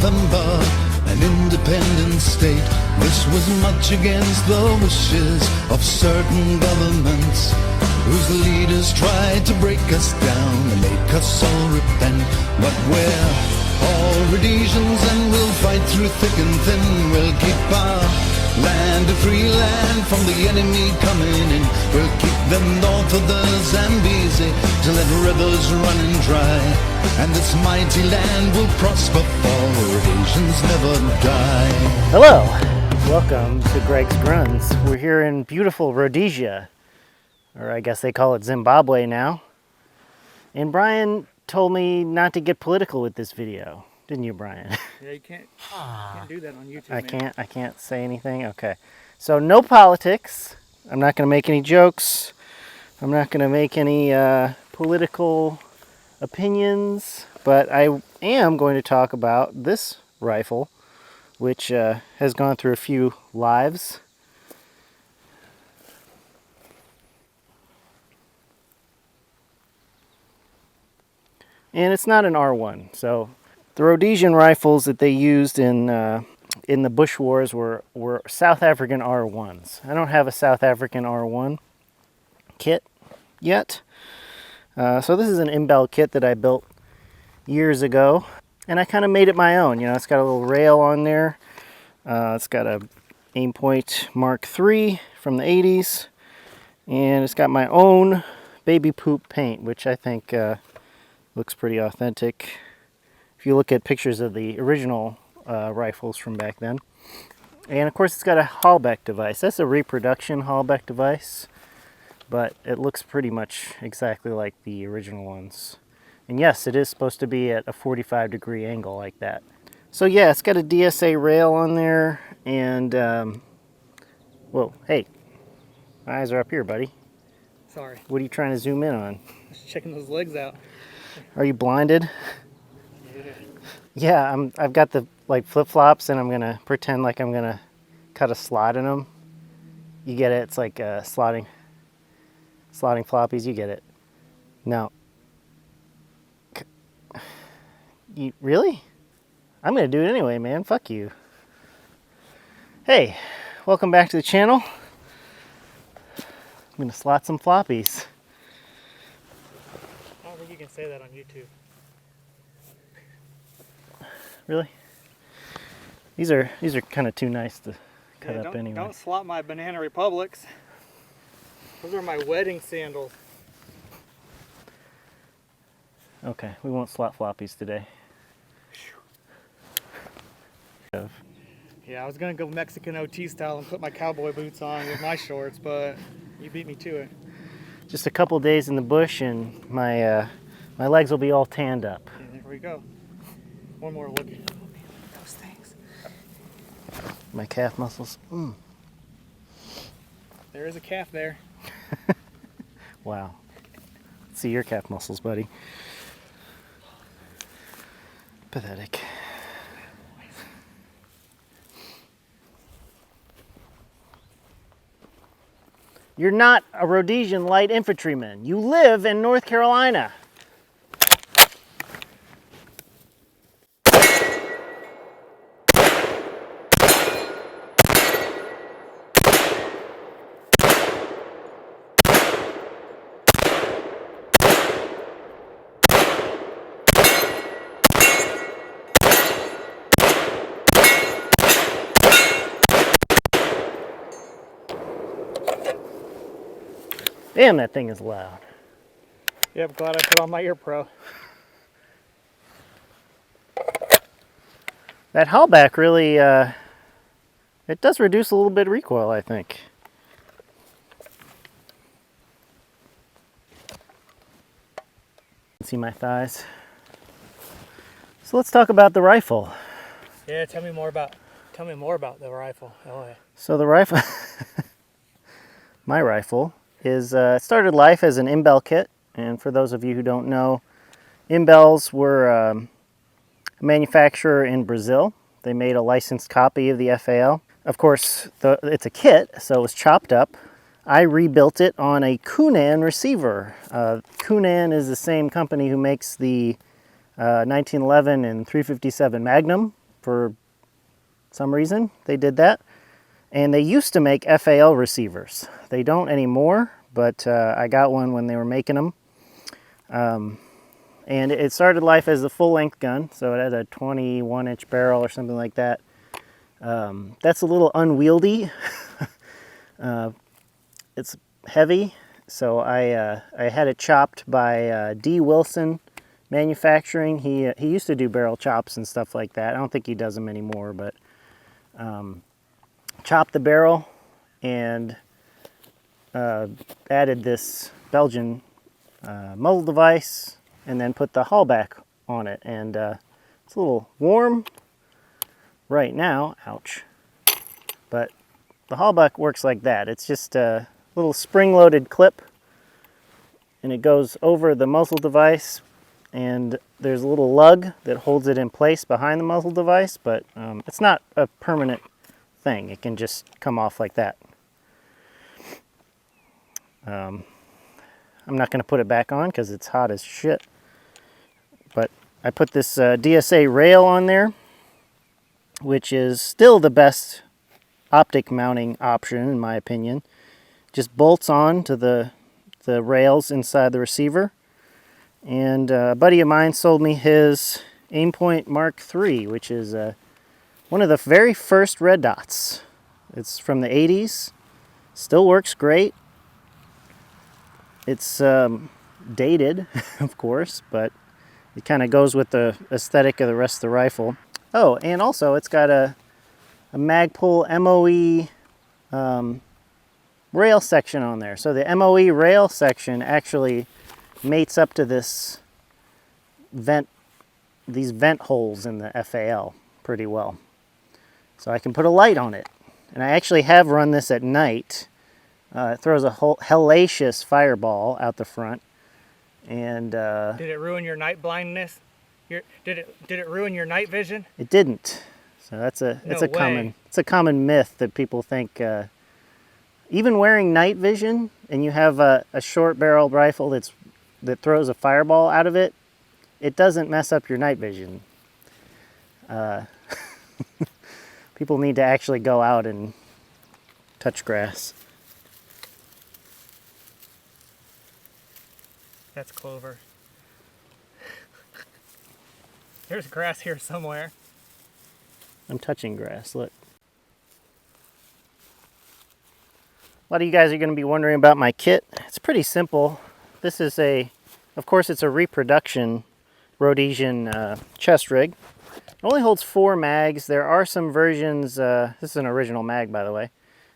nothing but an independent state. This was much against the wishes of certain governments, whose leaders tried to break us down and make us all repent. But we're all Rhodesians and we'll fight through thick and thin. We'll keep our land a free land from the enemy coming in. We'll keep them north of the Zambezi till that river's running dry, and this mighty land will prosper, for Rhodesians never die. Hello, welcome to Greg's Gruns. We're here in beautiful Rhodesia, or I guess they call it Zimbabwe now. And Brian told me not to get political with this video. Didn't you, Brian? Yeah, you can't do that on YouTube. I can't say anything? Okay. So no politics. I'm not going to make any jokes. I'm not going to make any political opinions. But I am going to talk about this rifle, which has gone through a few lives. And it's not an R1, so the Rhodesian rifles that they used in the Bush Wars were South African R1s. I don't have a South African R1 kit yet. So this is an in-bell kit that I built years ago, and I kind of made it my own. You know, it's got a little rail on there. It's got a Aimpoint Mark III from the 80s, and it's got my own baby poop paint, which I think looks pretty authentic if you look at pictures of the original rifles from back then. And of course it's got a Hallback device. That's a reproduction Hallback device, but it looks pretty much exactly like the original ones. And yes, it is supposed to be at a 45-degree angle like that. So yeah, it's got a DSA rail on there, and whoa, hey, my eyes are up here, buddy. Sorry. What are you trying to zoom in on? Just checking those legs out. Are you blinded? Yeah. Yeah, I've got the flip-flops, and I'm gonna pretend like I'm gonna cut a slot in them. You get it? It's like slotting floppies. You get it? No. You really? I'm gonna do it anyway, man. Fuck you. Hey, welcome back to the channel. I'm gonna slot some floppies. I don't think you can say that on YouTube. Really? These are kind of too nice to cut up anyway. Don't slot my Banana Republics. Those are my wedding sandals. Okay, we won't slot floppies today. Yeah, I was gonna go Mexican OT style and put my cowboy boots on with my shorts, but you beat me to it. Just a couple days in the bush, and my legs will be all tanned up. Okay, there we go. One more look at those things. My calf muscles. There is a calf there. Wow. Let's see your calf muscles, buddy. Pathetic. You're not a Rhodesian light infantryman. You live in North Carolina. Damn, that thing is loud. Yeah, I'm glad I put on my ear pro. That Hallback really, it does reduce a little bit of recoil, I think. See my thighs. So let's talk about the rifle. Yeah, tell me more about the rifle. Oh, yeah. So the rifle, my rifle, is started life as an in-bell kit. And for those of you who don't know, in-bells were a manufacturer in Brazil. They made a licensed copy of the FAL. Of course, it's a kit, so it was chopped up. I rebuilt it on a Kunan receiver. Kunan is the same company who makes the 1911 and 357 Magnum for some reason. They did that. And they used to make FAL receivers. They don't anymore, but I got one when they were making them. And it started life as a full-length gun, so it had a 21-inch barrel or something like that. That's a little unwieldy. It's heavy, so I had it chopped by D. Wilson Manufacturing. He used to do barrel chops and stuff like that. I don't think he does them anymore, but chopped the barrel and added this Belgian muzzle device, and then put the hull back on it. And it's a little warm right now, ouch, but the hull back works like that. It's just a little spring-loaded clip, and it goes over the muzzle device, and there's a little lug that holds it in place behind the muzzle device, but it's not a permanent thing. It can just come off like that. I'm not going to put it back on because it's hot as shit. But I put this DSA rail on there, which is still the best optic mounting option in my opinion. Just bolts on to the rails inside the receiver. And a buddy of mine sold me his Aimpoint Mark III, which is one of the very first red dots. It's from the 80s. Still works great. It's dated, of course, but it kind of goes with the aesthetic of the rest of the rifle. Oh, and also it's got a Magpul MOE rail section on there. So the MOE rail section actually mates up to this these vent holes in the FAL pretty well. So I can put a light on it. And I actually have run this at night. It throws a hellacious fireball out the front. And did it ruin your night blindness? Did it ruin your night vision? It didn't. So that's a common myth that people think even wearing night vision and you have a short barreled rifle that throws a fireball out of it, it doesn't mess up your night vision. People need to actually go out and touch grass. That's clover. There's grass here somewhere. I'm touching grass, look. A lot of you guys are going to be wondering about my kit. It's pretty simple. This is of course it's a reproduction Rhodesian chest rig. It only holds 4 mags. There are some versions, this is an original mag by the way.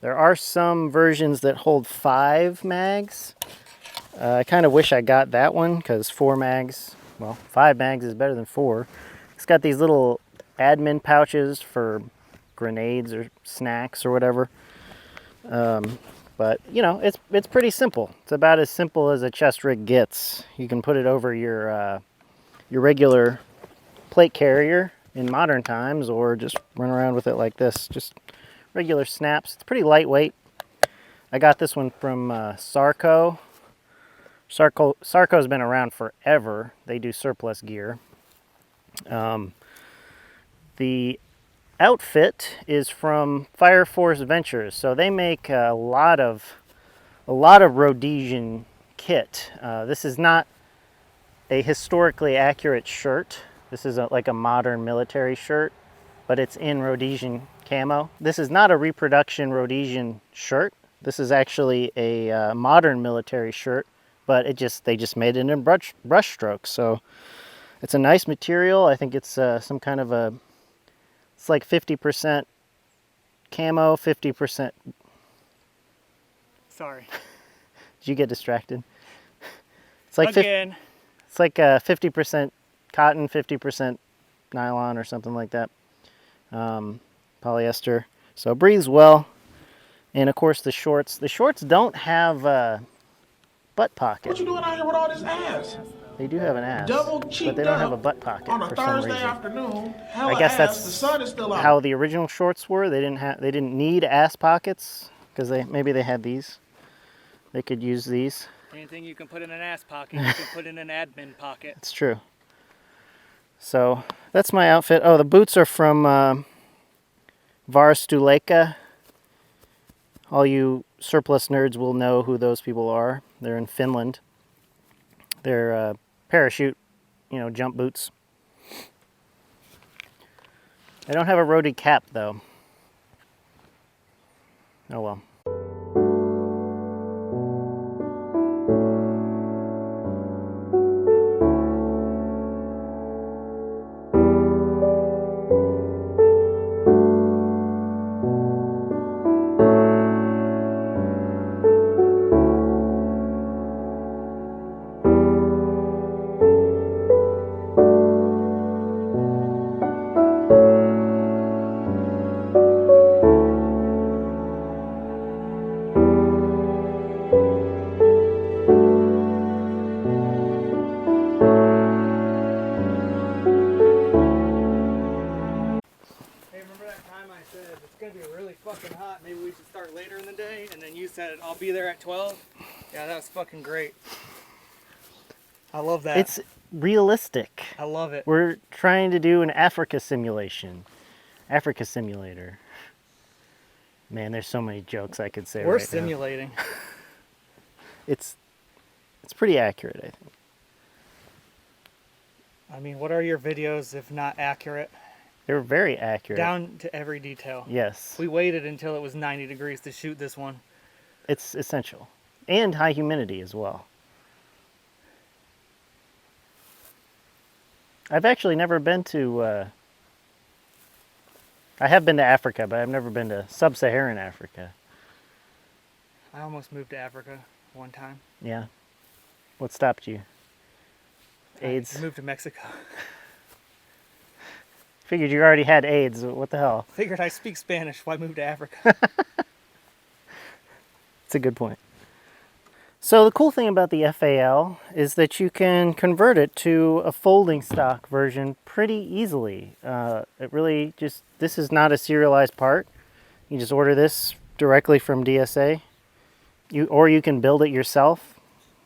There are some versions that hold 5 mags. I kind of wish I got that one because 4 mags, well, 5 mags is better than 4. It's got these little admin pouches for grenades or snacks or whatever. But you know, it's pretty simple. It's about as simple as a chest rig gets. You can put it over your regular plate carrier in modern times, or just run around with it like this. Just regular snaps. It's pretty lightweight. I got this one from Sarco. Sarco's been around forever. They do surplus gear. The outfit is from Fire Force Ventures, so they make a lot of Rhodesian kit. This is not a historically accurate shirt. This is like a modern military shirt, but it's in Rhodesian camo. This is not a reproduction Rhodesian shirt. This is actually a modern military shirt, but they just made it in brush strokes. So it's a nice material. I think it's some kind of it's like 50% camo, 50%. Sorry. Did you get distracted? It's like again. It's like 50% cotton, 50% nylon or something like that. Polyester. So it breathes well. And of course the shorts. The shorts don't have butt pocket. What you doing out here with all this ass? They do have an ass, but they don't have a butt pocket on a for some Thursday reason. afternoon. I guess that's the sun is still out. how the original shorts were. They didn't need ass pockets because maybe they had these. They could use these. Anything you can put in an ass pocket, you can put in an admin pocket. It's true. So that's my outfit. Oh, the boots are from Varstuleka. All you surplus nerds will know who those people are. They're in Finland. They're parachute, jump boots. I don't have a roadie cap though. Oh well. Fucking hot. Maybe we should start later in the day. And then you said I'll be there at 12. Yeah, that was fucking great. I love that. It's realistic. I love it. We're trying to do an Africa simulation. Africa simulator. Man, there's so many jokes I could say. We're right simulating. Now. It's pretty accurate, I think. I mean, what are your videos if not accurate? They're very accurate. Down to every detail. Yes. We waited until it was 90 degrees to shoot this one. It's essential. And high humidity as well. I've actually never been to... I have been to Africa, but I've never been to sub-Saharan Africa. I almost moved to Africa one time. Yeah. What stopped you? AIDS? I moved to Mexico. Figured you already had AIDS. What the hell? Figured I speak Spanish. Why move to Africa? It's a good point. So the cool thing about the FAL is that you can convert it to a folding stock version pretty easily. It really just, this is not a serialized part. You just order this directly from DSA. Or you can build it yourself.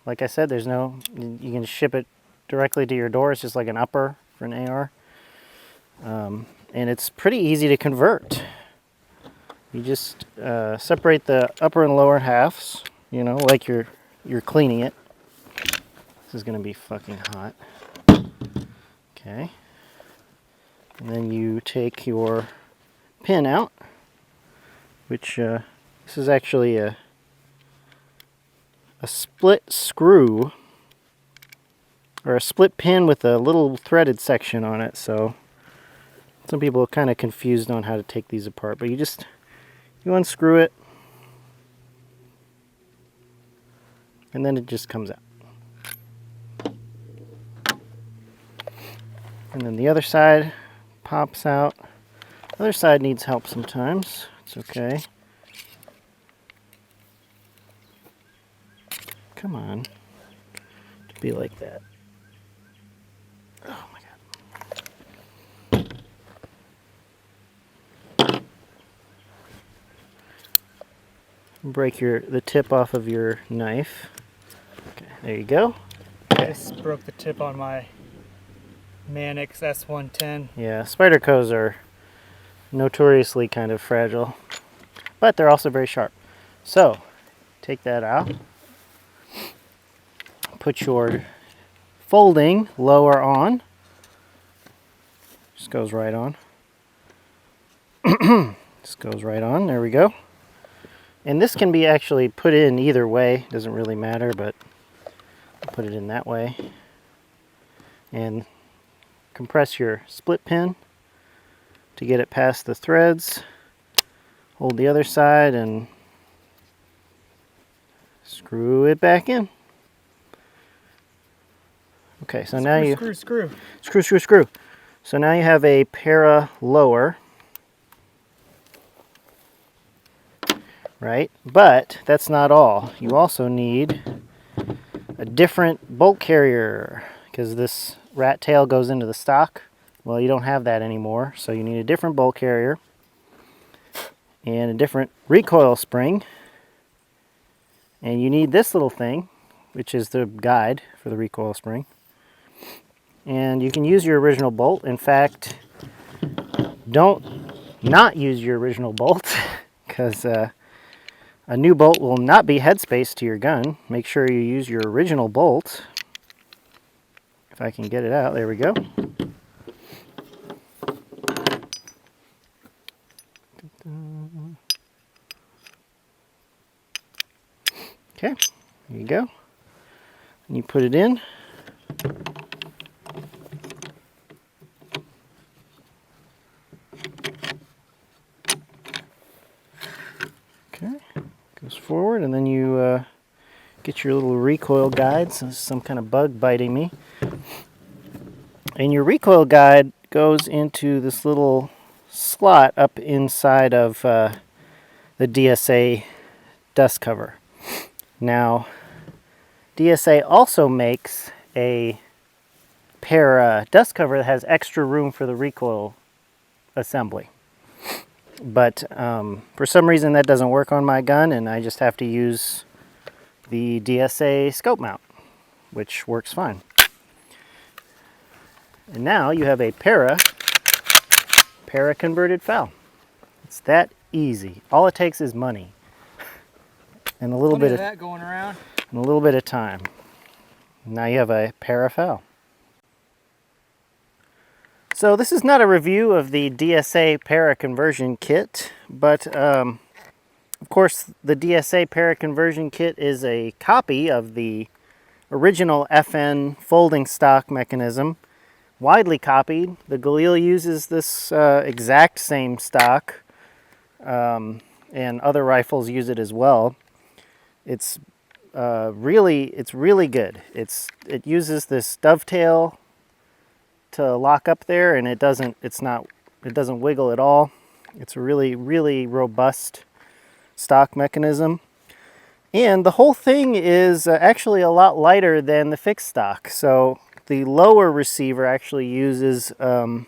Like I said, there's no, you can ship it directly to your door. It's just like an upper for an AR. And it's pretty easy to convert. You just separate the upper and lower halves, like you're cleaning it. This is going to be fucking hot. Okay. And then you take your pin out, which this is actually a split screw, or a split pin with a little threaded section on it, so some people are kind of confused on how to take these apart, but you unscrew it, and then it just comes out. And then the other side pops out. The other side needs help sometimes. It's okay. Come on. To be like that. Oh my god. Break the tip off of your knife. Okay, there you go. I just broke the tip on my Mannix S110. Yeah, Spydercos are notoriously kind of fragile, but they're also very sharp. So, take that out. Put your folding lower on. Just goes right on. Just goes right on. There we go. And this can be actually put in either way. Doesn't really matter, but I'll put it in that way. And compress your split pin to get it past the threads. Hold the other side and screw it back in. Okay, so now you screw. So now you have a para lower, right? But that's not all. You also need a different bolt carrier because this rat tail goes into the stock. Well, you don't have that anymore, so you need a different bolt carrier and a different recoil spring. And you need this little thing, which is the guide for the recoil spring. And you can use your original bolt. In fact, don't not use your original bolt because a new bolt will not be headspace to your gun. Make sure you use your original bolt. If I can get it out, there we go. Okay, there you go. And you put it in. Okay, goes forward, and then you get your little recoil guide. So there's some kind of bug biting me. And your recoil guide goes into this little slot up inside of the DSA dust cover. Now, DSA also makes a pair dust cover that has extra room for the recoil assembly. But for some reason that doesn't work on my gun, and I just have to use the DSA scope mount, which works fine. And now you have a para converted FAL. It's that easy. All it takes is money and a little bit of that going around, and a little bit of time. Now you have a para FAL. So this is not a review of the DSA para conversion kit, but of course the DSA para conversion kit is a copy of the original FN folding stock mechanism, widely copied. The Galil uses this exact same stock, and other rifles use it as well. It's really good. It uses this dovetail to lock up there, and it doesn't wiggle at all. It's a really robust stock mechanism, and the whole thing is actually a lot lighter than the fixed stock. So the lower receiver actually uses an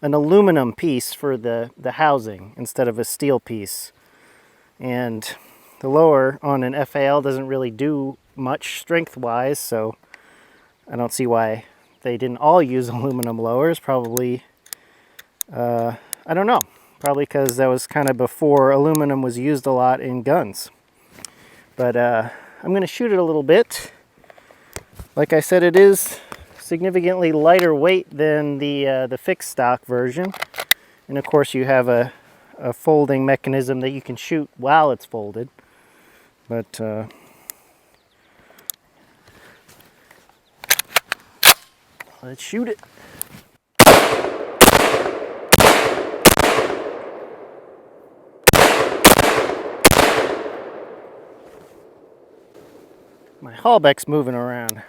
aluminum piece for the housing instead of a steel piece, and the lower on an FAL doesn't really do much strength wise, so I don't see why they didn't all use aluminum lowers. Probably, I don't know, probably because that was kind of before aluminum was used a lot in guns. But I'm going to shoot it a little bit. Like I said, it is significantly lighter weight than the fixed stock version. And of course you have a folding mechanism that you can shoot while it's folded. But let's shoot it. My Hallbeck's moving around.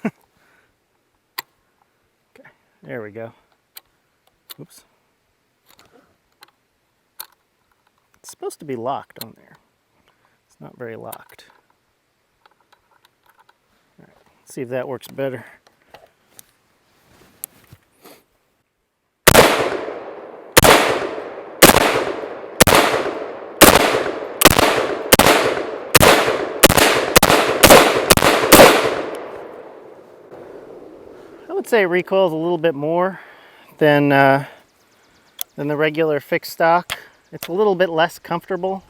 Okay, there we go. Oops. It's supposed to be locked on there. It's not very locked. All right, let's see if that works better. I would say it recoils a little bit more than the regular fixed stock. It's a little bit less comfortable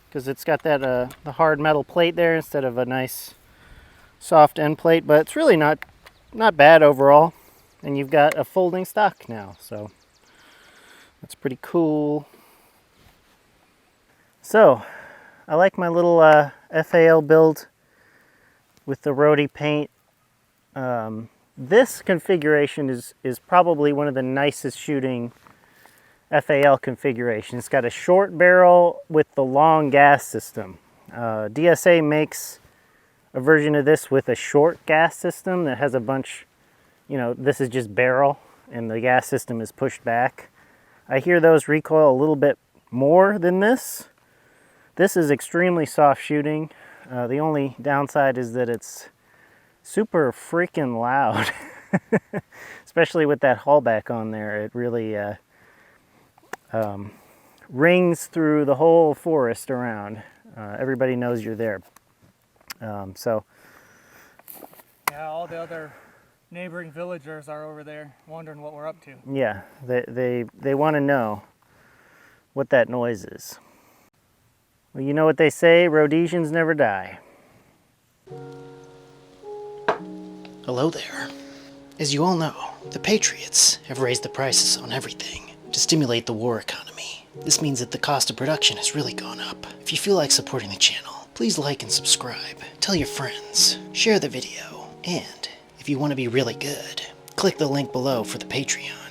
because it's got that the hard metal plate there instead of a nice soft end plate, but it's really not bad overall. And you've got a folding stock now, so that's pretty cool. So I like my little FAL build with the Rhodey paint. This configuration is probably one of the nicest shooting FAL configurations. It's got a short barrel with the long gas system. DSA makes a version of this with a short gas system that has a bunch, this is just barrel and the gas system is pushed back. I hear those recoil a little bit more than this. This is extremely soft shooting. The only downside is that it's super freaking loud, especially with that haulback on there. It really rings through the whole forest around. Everybody knows you're there. So yeah, all the other neighboring villagers are over there wondering what we're up to. Yeah, they want to know what that noise is. Well, you know what they say, Rhodesians never die. Hello there. As you all know, the Patriots have raised the prices on everything to stimulate the war economy. This means that the cost of production has really gone up. If you feel like supporting the channel, please like and subscribe, tell your friends, share the video, and if you want to be really good, click the link below for the Patreon.